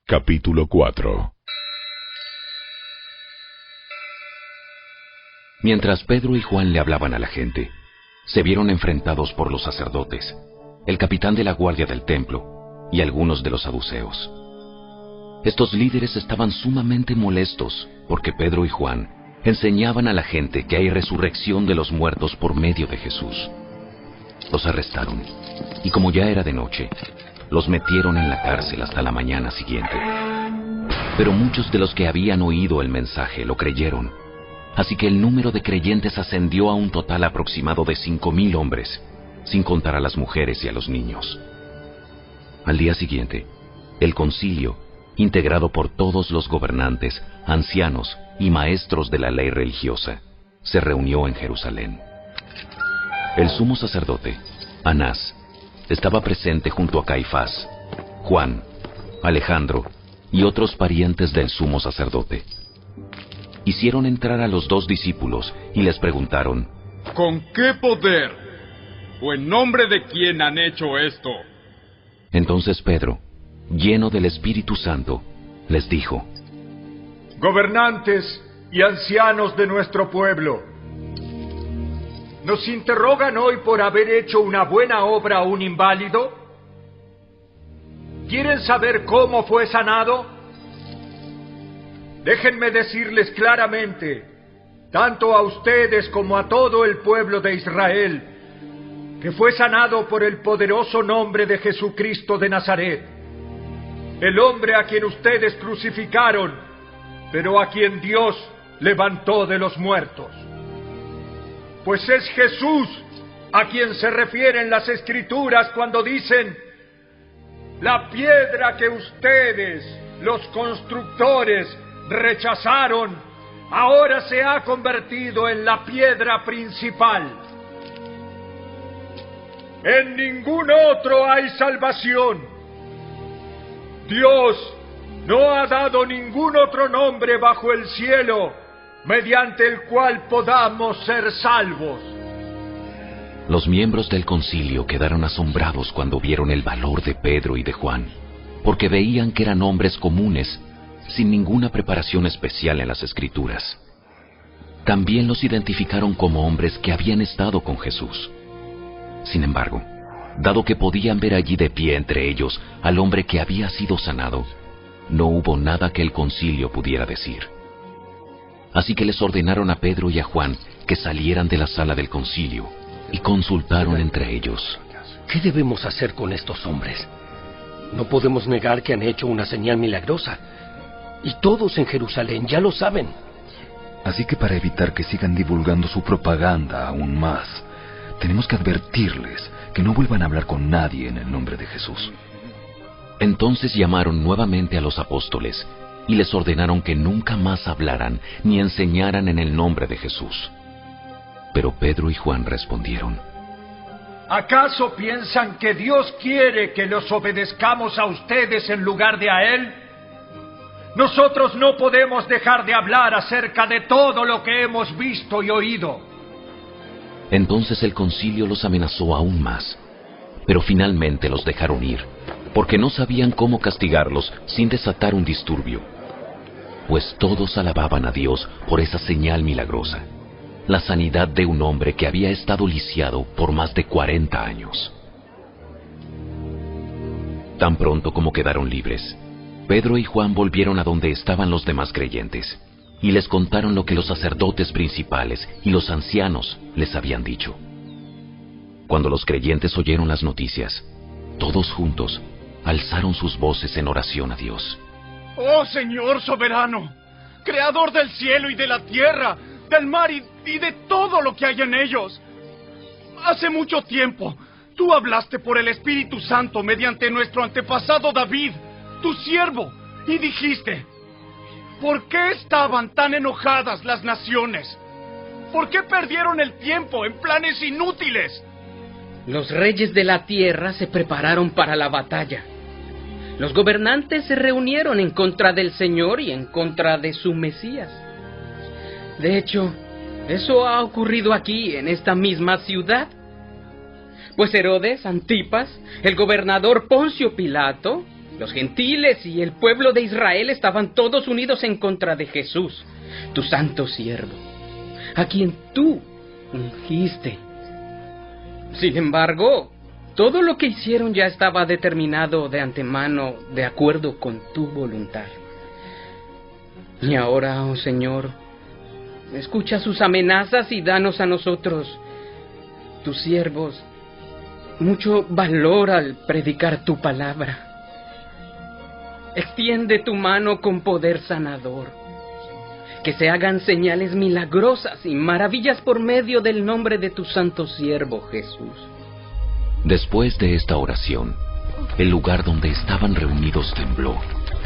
Capítulo 4. Mientras Pedro y Juan le hablaban a la gente, se vieron enfrentados por los sacerdotes, el capitán de la guardia del templo y algunos de los saduceos. Estos líderes estaban sumamente molestos porque Pedro y Juan enseñaban a la gente que hay resurrección de los muertos por medio de Jesús. Los arrestaron y, como ya era de noche, los metieron en la cárcel hasta la mañana siguiente. Pero muchos de los que habían oído el mensaje lo creyeron, así que el número de creyentes ascendió a un total aproximado de 5,000 hombres, sin contar a las mujeres y a los niños. Al día siguiente, el concilio, integrado por todos los gobernantes, ancianos y maestros de la ley religiosa, se reunió en Jerusalén. El sumo sacerdote, Anás, estaba presente junto a Caifás, Juan, Alejandro y otros parientes del sumo sacerdote. Hicieron entrar a los 2 discípulos y les preguntaron: ¿con qué poder o en nombre de quién han hecho esto? Entonces Pedro, lleno del Espíritu Santo, les dijo: gobernantes y ancianos de nuestro pueblo, ¿nos interrogan hoy por haber hecho una buena obra a un inválido? ¿Quieren saber cómo fue sanado? Déjenme decirles claramente, tanto a ustedes como a todo el pueblo de Israel, que fue sanado por el poderoso nombre de Jesucristo de Nazaret, el hombre a quien ustedes crucificaron, pero a quien Dios levantó de los muertos. Pues es Jesús a quien se refieren las Escrituras cuando dicen: la piedra que ustedes, los constructores, rechazaron, ahora se ha convertido en la piedra principal. En ningún otro hay salvación. Dios no ha dado ningún otro nombre bajo el cielo mediante el cual podamos ser salvos. Los miembros del concilio quedaron asombrados cuando vieron el valor de Pedro y de Juan, porque veían que eran hombres comunes, sin ninguna preparación especial en las Escrituras. También los identificaron como hombres que habían estado con Jesús. Sin embargo, dado que podían ver allí de pie entre ellos al hombre que había sido sanado, no hubo nada que el concilio pudiera decir. Así que les ordenaron a Pedro y a Juan que salieran de la sala del concilio y consultaron entre ellos: ¿qué debemos hacer con estos hombres? No podemos negar que han hecho una señal milagrosa, y todos en Jerusalén ya lo saben. Así que para evitar que sigan divulgando su propaganda aún más, tenemos que advertirles que no vuelvan a hablar con nadie en el nombre de Jesús. Entonces llamaron nuevamente a los apóstoles y les ordenaron que nunca más hablaran ni enseñaran en el nombre de Jesús. Pero Pedro y Juan respondieron: ¿acaso piensan que Dios quiere que los obedezcamos a ustedes en lugar de a Él? Nosotros no podemos dejar de hablar acerca de todo lo que hemos visto y oído. Entonces el concilio los amenazó aún más, pero finalmente los dejaron ir, porque no sabían cómo castigarlos sin desatar un disturbio. Pues todos alababan a Dios por esa señal milagrosa, la sanidad de un hombre que había estado lisiado por más de 40 años. Tan pronto como quedaron libres, Pedro y Juan volvieron a donde estaban los demás creyentes, y les contaron lo que los sacerdotes principales y los ancianos les habían dicho. Cuando los creyentes oyeron las noticias, todos juntos alzaron sus voces en oración a Dios. ¡Oh Señor soberano! Creador del cielo y de la tierra, del mar y de todo lo que hay en ellos. Hace mucho tiempo, tú hablaste por el Espíritu Santo mediante nuestro antepasado David, tu siervo, y dijiste: ¿por qué estaban tan enojadas las naciones? ¿Por qué perdieron el tiempo en planes inútiles? Los reyes de la tierra se prepararon para la batalla. Los gobernantes se reunieron en contra del Señor y en contra de su Mesías. De hecho, eso ha ocurrido aquí, en esta misma ciudad. Pues Herodes Antipas, el gobernador Poncio Pilato Los gentiles y el pueblo de Israel estaban todos unidos en contra de Jesús, tu santo siervo, a quien tú ungiste. Sin embargo, todo lo que hicieron ya estaba determinado de antemano de acuerdo con tu voluntad. Y ahora, oh Señor, escucha sus amenazas y danos a nosotros, tus siervos, mucho valor al predicar tu palabra. Extiende tu mano con poder sanador. Que se hagan señales milagrosas y maravillas por medio del nombre de tu santo siervo Jesús. Después de esta oración, el lugar donde estaban reunidos tembló,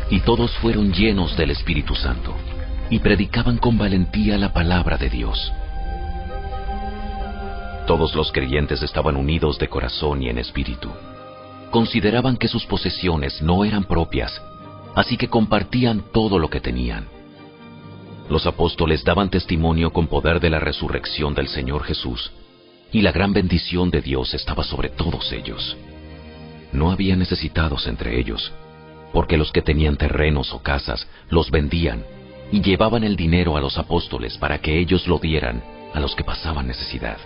y todos fueron llenos del Espíritu Santo, y predicaban con valentía la palabra de Dios. Todos los creyentes estaban unidos de corazón y en espíritu. Consideraban que sus posesiones no eran propias, así que compartían todo lo que tenían. Los apóstoles daban testimonio con poder de la resurrección del Señor Jesús, y la gran bendición de Dios estaba sobre todos ellos. No había necesitados entre ellos, porque los que tenían terrenos o casas los vendían y llevaban el dinero a los apóstoles para que ellos lo dieran a los que pasaban necesidad.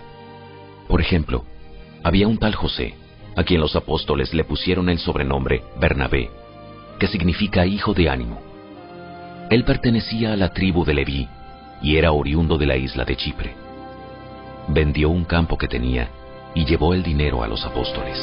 Por ejemplo, había un tal José, a quien los apóstoles le pusieron el sobrenombre Bernabé, que significa hijo de ánimo. Él pertenecía a la tribu de Leví y era oriundo de la isla de Chipre. Vendió un campo que tenía y llevó el dinero a los apóstoles.